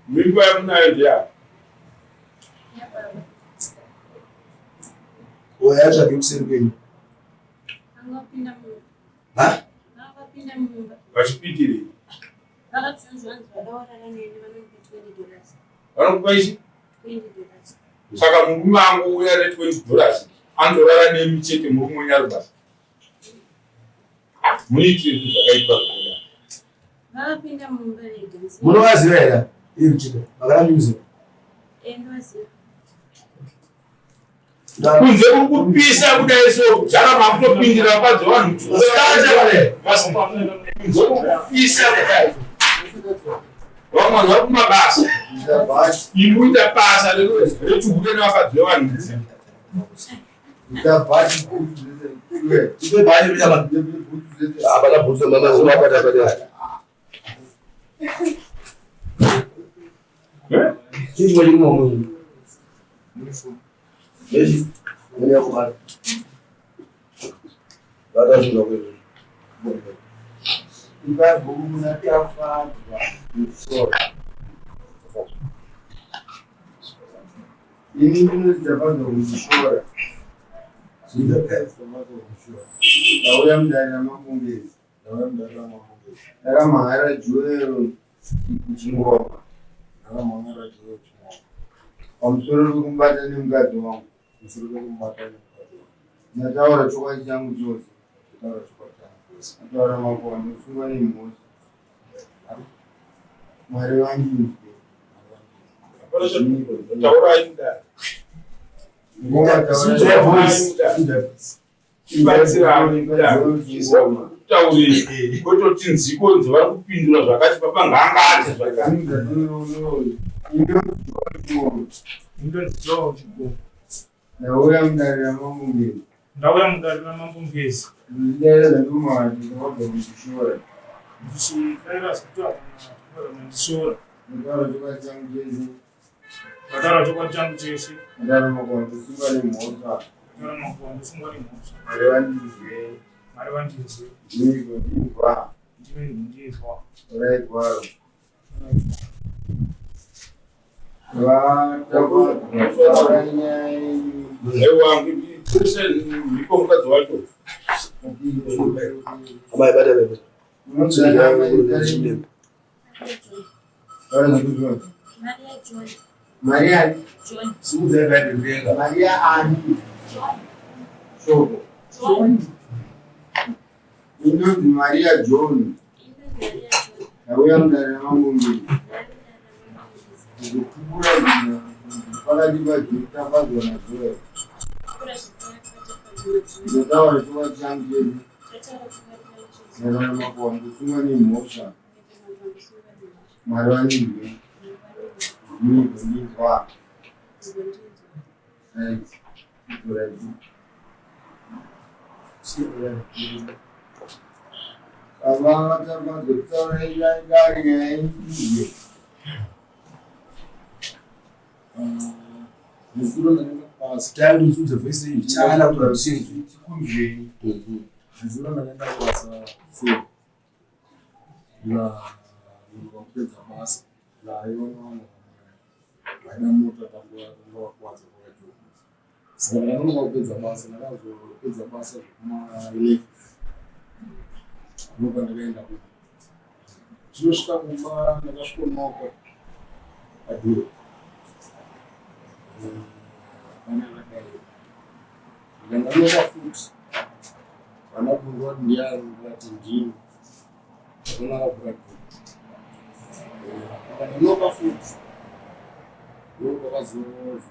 Mimba yamunayo ndiani? Wayatsvake kuseri kwenyu. Vachipindirei? Vanokupa ichi? Saka murume angouya ne$20 andorara nemi chete muri munyari basa. Muitire zvakaipa zvakadai. Munovaziva here iri chete vakarambidzwa? Kunze kuri kupisa kudai so kudhara makutopindira padzi vanhu kunze kupisa kudai vamwe vari kumabasa imuita basa rechihure nevakadzi vevanhu hapana bhutsu mamazimabata chii chimwe chiri mumwe Yes, mwenye kubali. Baada ya kweli. Iba buku mnati afa sura. Ini ndio zitabanza kushora. Sida kazi kama kushora. Na wewe mdani na mapongezi. Kama hara juero kuchingoma. Kama hara juero kuchingoma. Amsoro kumbata ni mgadi wangu. Nataura chokwa changu chose. Nataura makondo funga ni mmoja. Mwari wangu. taura inda. Tauri kototi nziko nzevari kupindura zvakati papa ngangati zvakati. Ndauya mudare ramambongezi. Ndauya mudare ramambongezi. Ndidaira ndumati ndabva muchishora. Ndichidaira zvekuti ndishora. Ndataura chokwa changu chese. Ndataura chokwa changu chese. Ndataura makondo sungwa nemhosva. Ndataura makondo sungwa nemhosva. Mwari vandizwe. Mwari vandizwe. Ndinizwa ndinzwa. Ndinizwa. Oraigwaro. Ndipo mukadzi wacho Maria John. Ndauya mudare ramambongezi. Ndikukura pakati pazvitafadzwa nazvo. Ndataura chokwa changu chese. Ndataura makondo sungwa nemhosva. Mwari vandizwe. Ndinizwa. Nesuro ndakaenda pasi tauri nzudza voice iyi chakana kuti rushinji chikunzvei. Nesuro ndakaenda pasi na kupedza basa naiona vaida mota tangovakuwadza kwacho. Saka ndakanonoka kupedza basa ndakazopedza basa zvekuma11 ndopa ndakaenda ku chinosvika kumba ndakasvikonoka adhuro ndanganoka futi vanabvunza kuti ndiani ndikati ndini ndonakavhura ndanoka futi ndokakazovhura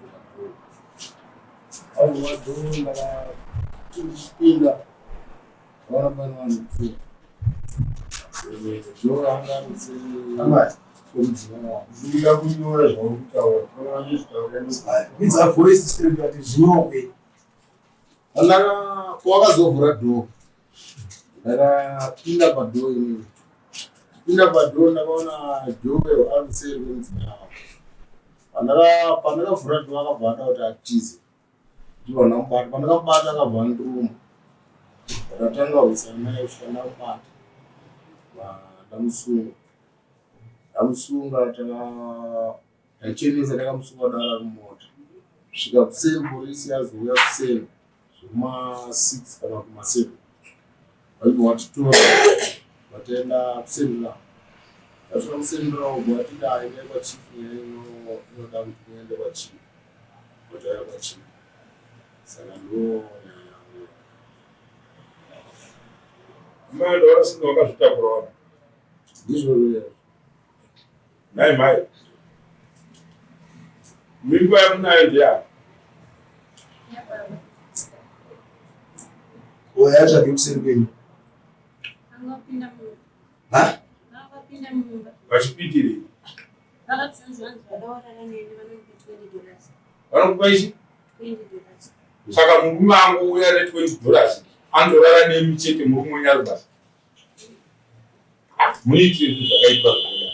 avhura dhoo ndakapinda vaona pane vanhu kupfuura dhoo ranga ndida kunyora zvaurikutaura voice straight kuti zvinokwe kwakazovhura dhoo ndakapinda padhoo inini pinda padhoo ndakaona dhoo aruseri kwenzina yavo pandakavhura dhoo akabva ata kuti atize ndivana mubata pandakabata akabva ndiruma ndatanga kuisa mai kusvika ndamubata ndamusunga Tamusunga tachenesa takamusunga dara kumota. Svika kuseni polisi yazouya kuseni zvekuma 6 kana kuma 7. Vaibva vatitora vataenda kusendura. Tasvika kusendura ubva vatiti aenda kwachifu inoda kuti muende kwachifu. Vataenda kwachifu. Saka ndo Mando warasinga wakazvitakura. ndizvo zvo. Nai mai. Mimba yamunayo ndiya. Oyacha kuseri kwenyu. Angapinda mumba. Ha? Angapinda mumba. Vachipitire. Vakatsanzwa vadaurara neni vanomupa $20. Vanokupa ichi? $20. Saka murume angouya ne$20 andorara nemi chete murume wenyarubasa. Muitire zvakaitwa zvakanaka.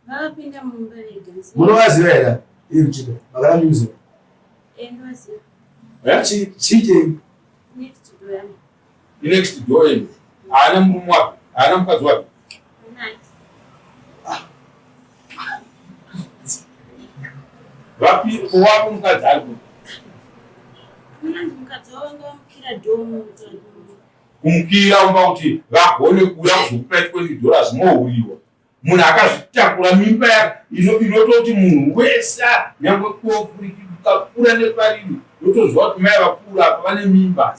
Vakapinda mumba vega. Munovaziva here? Iri chito. Vakarambidzwa. Ndovaziva. Chije. Next door yangu. Next door yangu. Haana murume wapi? Haana mukadzi wapi? Naye. Vapi kuwapo mukadzi ari kuti? Mukadzi wavo vamukira dhomu. Kumukira umba kuti vagone kuuya kuzokupa $20 mouriwa. Munhu akazvitakura mimba inototi munhu wese nyangwe kokura nepariri yotozwa kuti mai vakura apa vane mimba.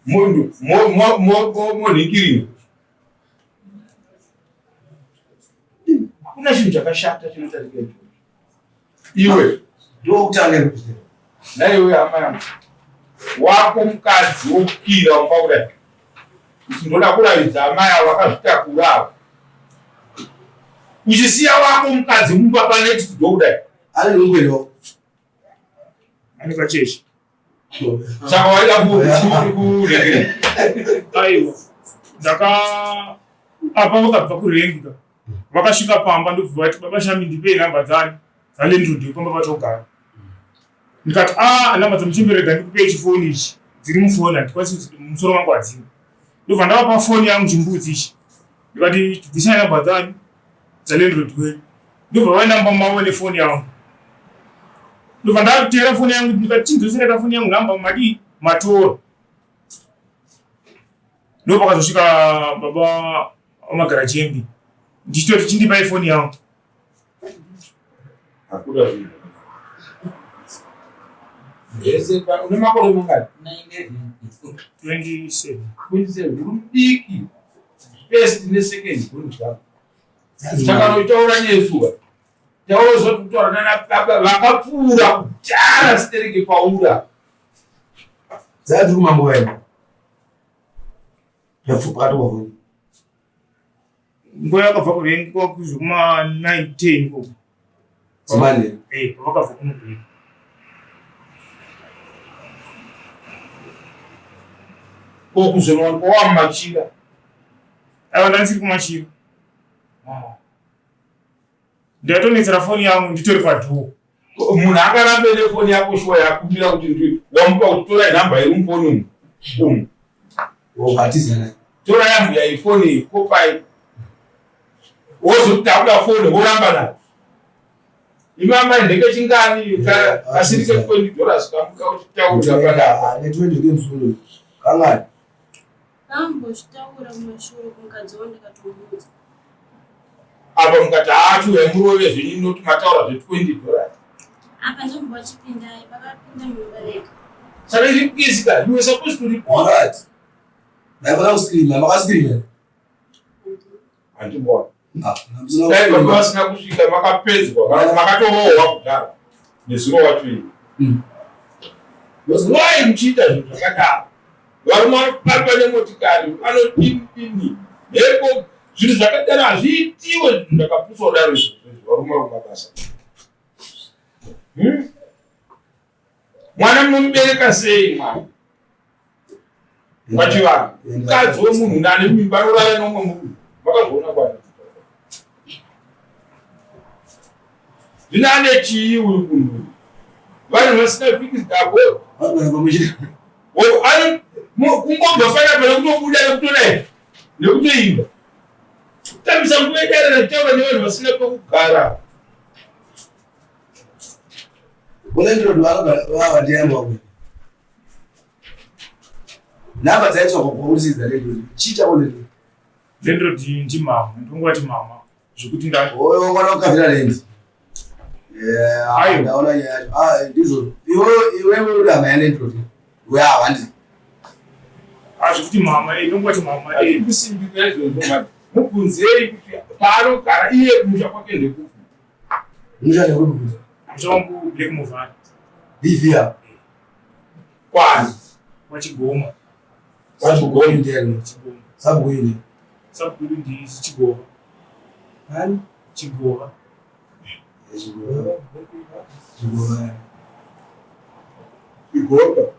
Munhu monhingirira. Hakuna chinhu chakashata chinotarika izvozvo. Iwe Ndokutanga naiwe hama yangu wako mukadzi wokukira umba kudai kuti ndoda kuravidza amai avo vakazvitakura avo uchisiya wako mukadzi mumba panext door kudai ari ngwero. Ani kachechi. saka waida kuregera. Aiwa. Apa vakabva kurengi. Vakasvika pamba ndobva vati baba Shami ndipei namba dzalendrodi pamba vatogara. Ndikati namba dzamuchimberega ndikupei chifoni ichi dziri mufoni handikwanisi musoro wangu hadzima. Ndobva ndavapa foni yangu chimbudzi ichi. Ndikati bvisai namba dzalendrodi kwenyu. Ndobva vainamba mavo nefoni yangu. Ndobva ndatera foni yangu ndikati chinzosereka foni yangu namba madi matora. Ndobva pakazosvika baba Amagara Chembi. Ndichitoti chindipai foni yangu. Hakuna zvinhu. Ese une makore mangani? 27. 27 uri mudiki. First nesecond kunzva. Takanoitaura nesuwa. Taurozwa kutaura nana baba vakapfuura kutara stereke paura. Dzati kumambo wena. Yafuka to Nguva yakabva kurengi kwakuzvuma 9-10 ko. Simane. Vakabva kunokurengi. Kokuzonwa wamachira. Aiwa ndanisiri kumachira. Ndatonetsera foni yangu nditori padhoo. Munhu akarambe nefoni yako shuwa yakumbira kuti wamupa kuti tora namba iri mufoni umu. Wokatizana. Tora yangu ya ifoni kopai. Wozotaura foni woramba nayo. Imama ndeke chingani asirike $20 kamuka kuti taura panapa. Ne 20 games full. Kangani? Kamboshitaura kumashure kumukadzi wavo ndikatomuudza. Apa mukati yamurove zvinoti mataura $20. Apa ndombo vachipindai vakapinda mumba vega. Saka iri kuisika, you were supposed to report. Right. Ndakona kuscreen, makascreen. Handibona. Dai vasina kusvika makapedzwa, makatorohwa kudhara nezuro wacho. Wai muchiita zvinhu zvakadaro. Varume vanopamba nemotikari vanodini. Heko zvinhu zvakadaro hazviitiwe zvakapuswa kudaro varume vamabasa. Mwana munomubereka sei mwana? Pachivanhu. Mukadzi wemunhu nane mimba anorara nomwe munhu. Vakazviona kwana. Zvinane chii uri kunhu. Vanhu vasina fikisdabo. Kungobva panapa nekutobuda nekutodai. nekutoimba tamisa kuenderera tava nevanhu vasina pekugara. Bolendro vava ndiamwa kwe namba dzaitwa kukuudzidza lendro chiita bolendro lendro ndi mama ndongoti mama zvekuti ndani oyo mwana ukavira lendi Ayo. ndaona nyaya yacho ndizvo iwewe uri hama yalendro we hawandi zvekuti mama ndongoti mama kusimbika izvozvo mubvunzei kuti paanogara iye kumusha kwake ndekupi. musha ndekupi muchangu Black Movani livia Kwani wachigoma sabugoni ndiyani chigoma sabugoni sabugoni ndi chigoma ani chigoma igorwa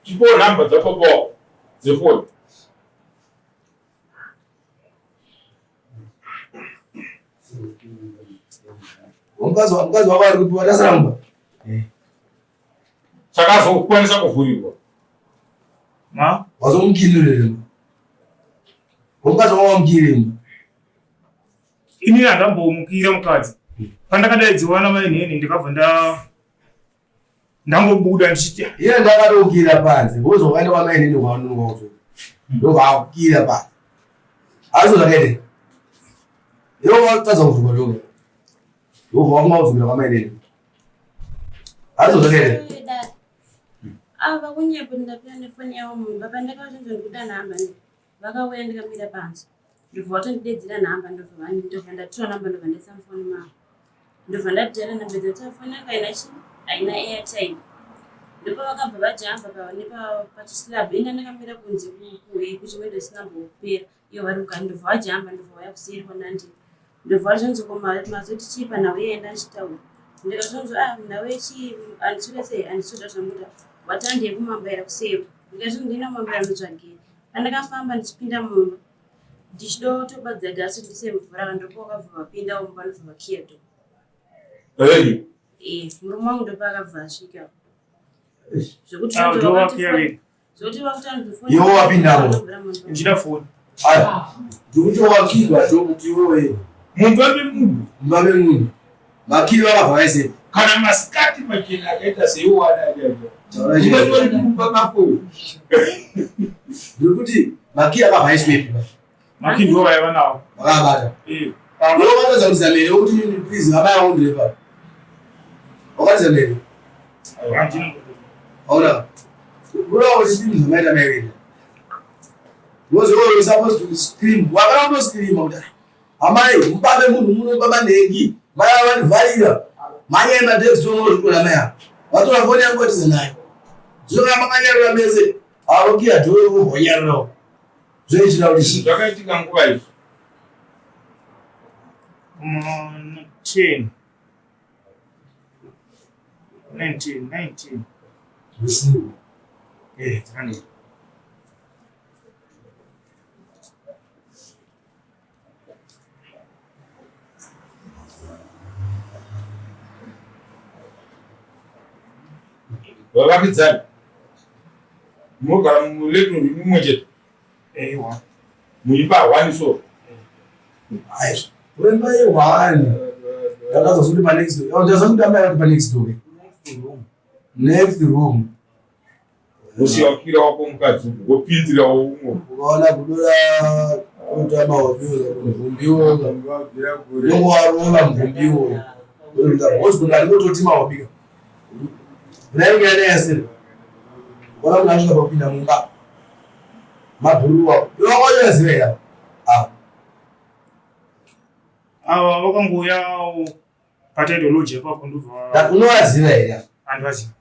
chipo namba dzakoko dzefoni mukazi wako ari kuti watasaramba chakazokwanisa kuvhurirwa ma wazomukiliremba mukazi wako wamukiremba inini handambomukira mukadzi pandakadaidziwa namainheni ndikabva ndangobuda ndichiti iye ndakatokira panze wozokaenda kwamainheni kwaanongozo ndokakukira panze asi zvakaite iwo watadza kuvhurwa ndoga ndovakumavhurira kwamainheni asi zvakaite ava kunyepo ndapinda nefoni yavo mumba pandakachinzo ndikuda nhamba vakauya ndikamira pansi ndobva vatondidedzera nhamba ndobva ndatora nhamba ndobva ndaisa mufoni mavo ndobva ndadhara nhamba dzotaa foni yanga haina airtime ndopa vakabva vajamba pachislab ina ndakamira kunze kuchiwendo isina mbopera iyo vari mukati ndobva vajamba ndobva vaya kuseri kwanandi ndobva vachonzomazoti chipa nhau ienda ndichitaura ndikazonzo nhau chii andisuda sei andisuda zvamuda watandei kumambaira kuseri ndikazvo ndina kumambaira notsvagiri pandakafamba ndichipinda mumba ndichidotobadza gasi ndisemvura ndopa vakabva vapinda mumba ndobva vakiya dho murume wangu ndopa akabva asvika zvekuti iwo wapindamo ndida foni ndikuti wakirwa zvokuti iwowe mumba memunhu mumba memunhu makiri vakabva vaise kana masikati machena akaita seiwadaaatori mumba mako ndikuti makiri akabva aiswepi maki ndo vaiva navo vakabata iwovatadza kuti zamere wokuti please vabayaondirepa wakati zamere auna urawo chidini zvamaita mairenda because you are supposed to scream wakana kutoscreama kuti amai mubabe munhu muno babanhengi mai avandivharira manyaenda tekistonozvikona maya vatora foni yangu vatize nayo zvoka makanyarira mese avokiya dhoo vohonyarirawo zvoichida kuti zvakaitika nguva izvi 19 usiku dzakandii vavakidzani munogara muleto rimwe chete muimba hwani so wemba yehwani ndakazosuti panext ndazokuti amai panext door next room usiwakira wako mukadzi wopinzirawo umwe ukaona kudora kutama wapinza mvumbiwo nongowarola mvumbiwo hosikunda arikototima wapika nainge yaneyasiri ona kuti asvika pakupinda mumba mabhuruwa iwakoyaziveya ava vakangouyawo pataidooloji apapo ndobva unovaziva here handivaziva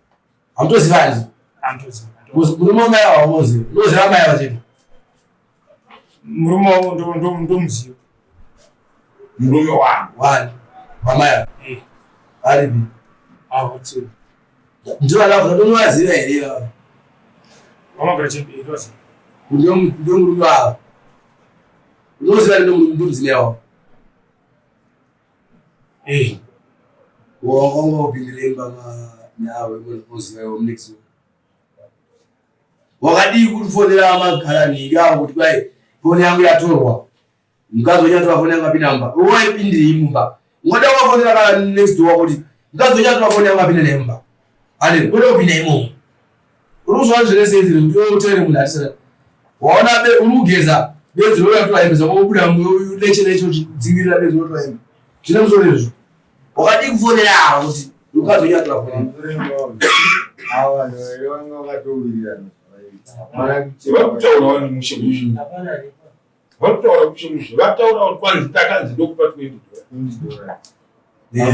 hamutoziva handi handiziva murume wamai waunoziva unoziva mai vachete murume wavo ndomuziva murume wangu wani wamai aripi avatsiri ndivanakuza unovaziva here vamagara chemberi vaziva ndio murume wavo unoziva ndomudzimai wavo wakanga upindire imba nawe unoziva iwo mnexo wakadii kufonera amagalani yao kuti kwai foni yangu yatorwa mkazi uchatora foni yangu apinamba waipindire imumba ngoda wafonera kala next door kuti mkazi uchatora foni yangu apinde nemba ale ngoda upinde imo uruzwa zvirese izvi ndio utere munhu atisana waona be urugeza bezwi royatora embe zakubuda leche dzingirira bezwi royatora embe zvine musoro izvo wakadii kufonera kuti mkazi uchatora foni awa ndio wanga wakatowirira vakutaura wani mushemushe vakutaura kushemushe vataura kuti kwanzi takanzi ndokupa $20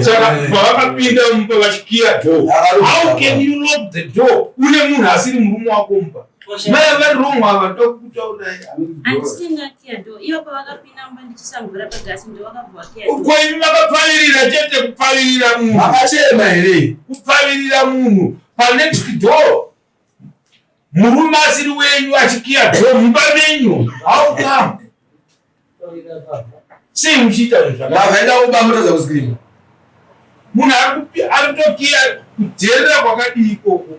saka pavakapinda mumba vachikiya door how can you lock the door une munhu asiri murume wako mumba mai vari romwe ava ndokutaurai andisingakiya door ivo pavakapinda mumba ndichisambura pagasi ndo vakabva vakiya door koimi vakapfavirira chete kupfavirira munhu akachema here kupfavirira munhu panext door murume asiri wenyu achikiya door mumba menyu how come sei muchiita zvakaenda kubamotadza kusikirima munhu aritokiya kujerera kwakadii ikoko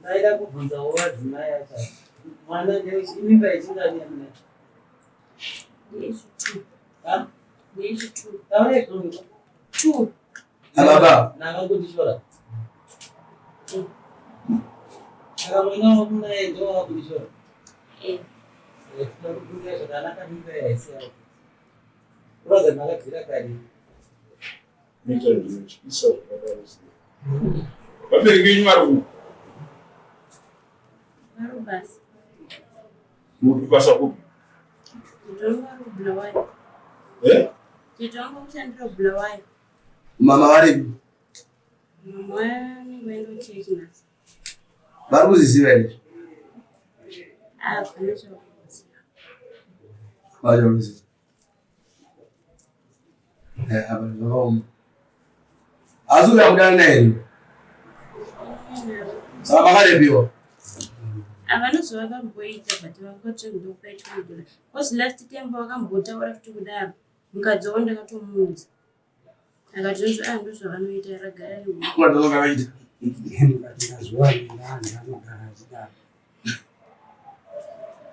ndaida kubvunzawo vadzimai acha mwana imimba ichingani yamuna two ababa nakakundishora saka mwana wamunaye ndo wakundishora tinokumbira zvakanaka mimba yaisiya uraza makadzira kari vabereki venyu vari uku varubasa mubasa kupi titonga rubulawayo titonga kushandira bulawayo mama varipi mama wanenge waenda kuchechi nasi vari kuziziva here pane chavakuziva vachakuziva apa zvakaoma asi kuti akudana naye saka makarepiwa avanozova vakamboita but vakatondokupa $20 bcause last time vakambotaura futi kudaro mukadzi wavo ndakatomuudza akati ndozvavanoita ragara kuvanoita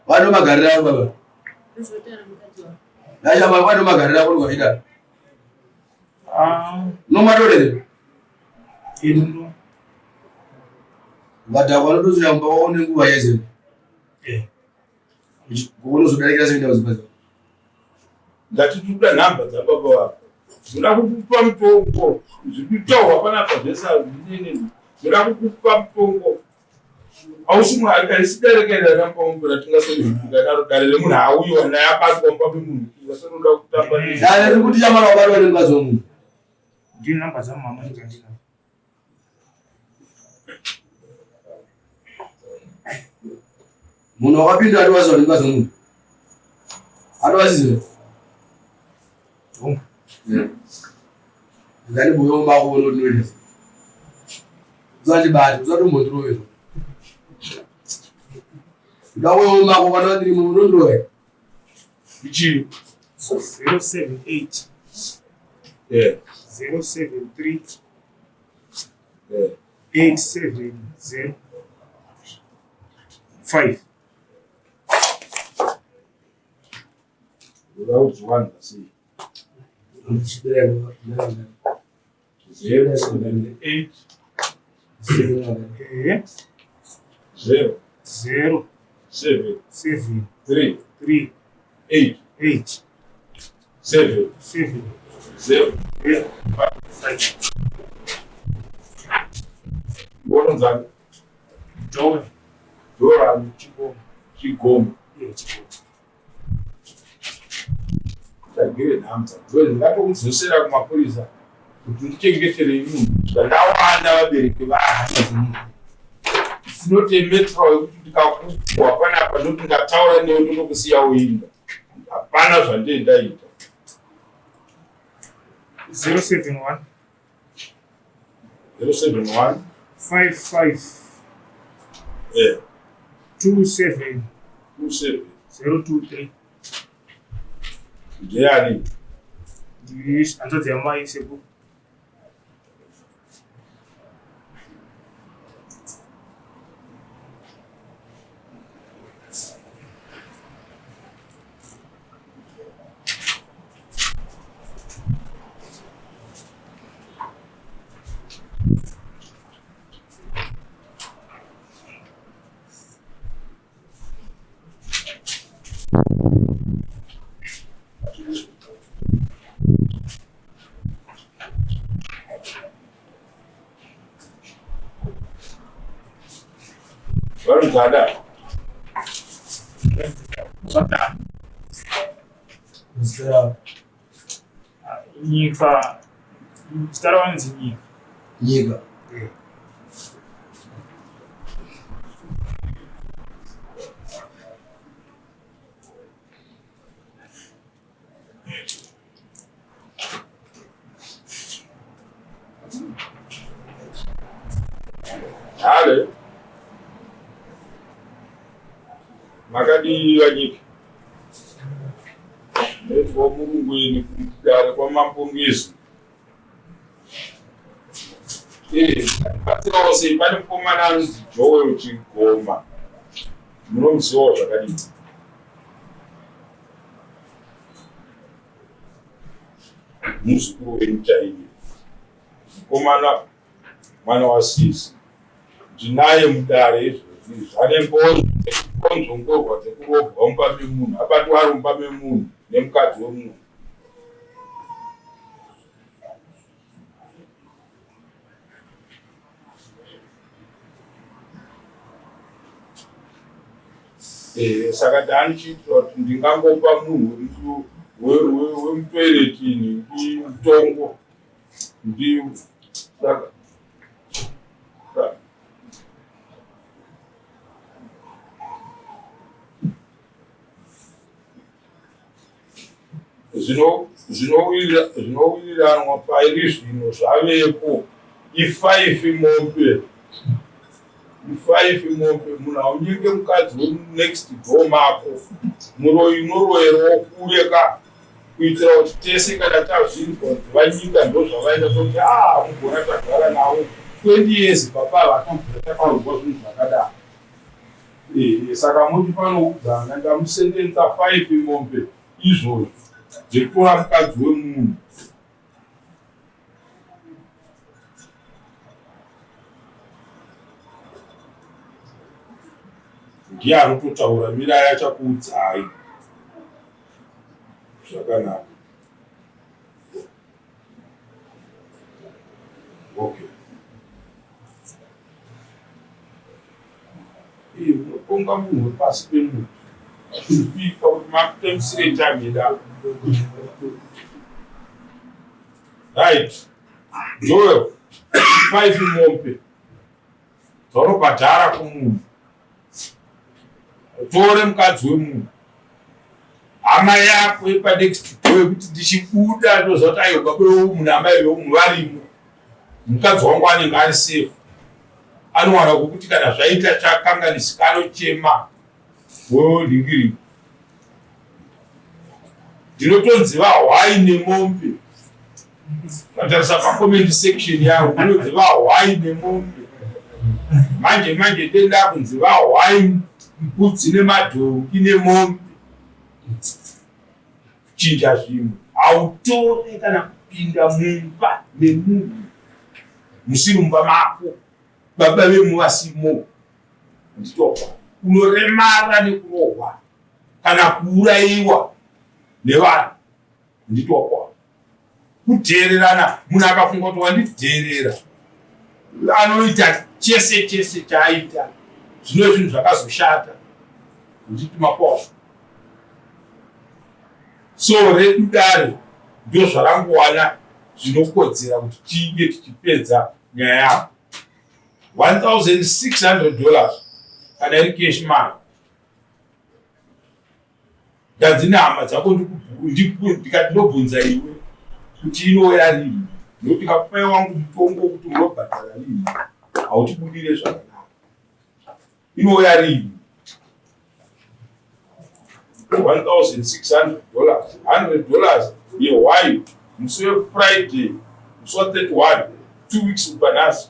vanomagarira avo baba ndozvotaura mukadzi wavo achama vanomagarira avo ndokwaita nomadorere ndo vadhakwa vanotozoya mumba wavo nenguva yeze unozodarikira seenda kuzibaza ngatituda nhamba dzababa vako ndoda kukupa mutongo zvirikutaurwa panapa zvese hazvinini ndoda kukupa mutongo hausi munhu akaisidarekera nampamubura tingasonzvikadaro dare remunhu auyiwa naye abatwa mumba memunhu tingasonoda kutamba dare riri kuti chamana wabatwa nengazi womunhu ndine nhamba dzamama ndikandina munhu wakapinda atiwasiwa nengazi womunhu atiwasizive ngani buyo mako unodinoita uzandibati uzatombondiroverwa ndawewo mako kana ndiri munhu unondiroverwa ichii 078 073 870 5 uraudzwanda sei 078 0 0 7 7 3 3 8 8 7 7 0 5 bononzani Dora dorani Chibomo chigomo Chibomo tagire nhamba ndingatomudzosera kumapurisa kuti ndichengeterei munhu zvandawanda vabereki sinotemetra wekuti ndikakuwa panapa ndoti ndataura newe ndonokusiya uinda hapana zvandendaita 071 071 55 27 27 023 ndeyani ndiri hanzvadzi yamai seku Varudzada. Zvata. Zita Nyika. Zita ravanzi nyika. nyika. Hale. Makadi wanyika. Netwa murungweni kugara kwamapongezi. Patirawo sei pane mukomana anonzi Joel Chigoma. Munomuzivawo zvakadini? Muzukuru wenyu chaiye. Mukomana mwana waSisi. Ndinaye mudare izvozvi. Ane ngonzongorwa dzekurohwa mumba memunhu. Abatwa ari mumba memunhu nemukadzi wemunhu. Saka ndanichitira kuti ndingangopa munhu wemutoiletini mutombo zvinowiriranwa pairi zvino zvavepo i5 mombe. I5 mombe munhu aunyenge mukadzi wenext door mako munoroyerwo kureka kuitira kuti tese kana tazvinzwa kuti vanyika ndo zvavaita kuti mugona tagara navo 20 years papa vatomvura takarogwa zvinhu zvakadaro. Saka muti panougana ndamusendenza 5 mombe izvozvo dzekutora mukadzi wemunhu. Ndiye anototaura mirai achakuudzai. Zvakanaka. Okay. Unotonga munhu wepasi pemunhu. Kupika kuti makutemisire chamida. Right. Joel, 5 mombe. Dzaunobhadhara kumunhu. Tore mukadzi wemunhu. Hama yako yepanext door kuti ndichibuda ndozoti ayoga munhu amai vemunhu varimo. Mukadzi wangu anenge ari safe. Anowana kuti kana zvaita chakanganisika anochema. Ndingiri. Ndinotonziva why nemombe. Katarisa pacomment section yangu ndinoziva why nemombe. Manje tenda kunziva why mbudzi nemadhongi nemombe. Chinja zvimwe autore kana kupinda mumba memunhu musiri mumba mako baba vemu vasimo. Nditopa unoremara nekurohwa kana kuurayiwa nevanhu. Nditopa kudhererana. Munhu akafunga kuti wandidherera anoita chese chaaita zvino zvinhu zvakazoshata. Nditi mapofu. So redu dare ndio zvarangowana zvinokodzera kuti tinge tichipedza nyaya yako. $1,600 kana iri cash money. Ndadzina hama dzako ndikati ndobvunza iwe kuti inouya rini. Ndokuti kapai wangu mutombo kuti unobhadhara rini hautibudire zvakanaka. Inouya rini. $1,600, $100 ye-wine, musi we-Friday, musi wa-31, 2 weeks upanasi.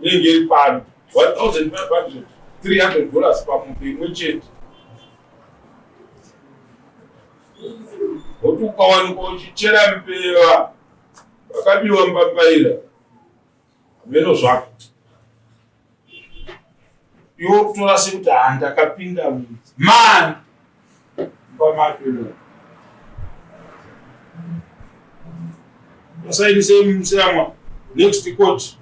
Inenge iri pano, $1,500, $300 pamunhu imwe chete. Nokuti ukawanikwa uchichera mbeva, vakabiwa mbambaira, meno zvako. Iwo kutora sekuti ndakapinda mani pamapeno. Asaidise musamwa next court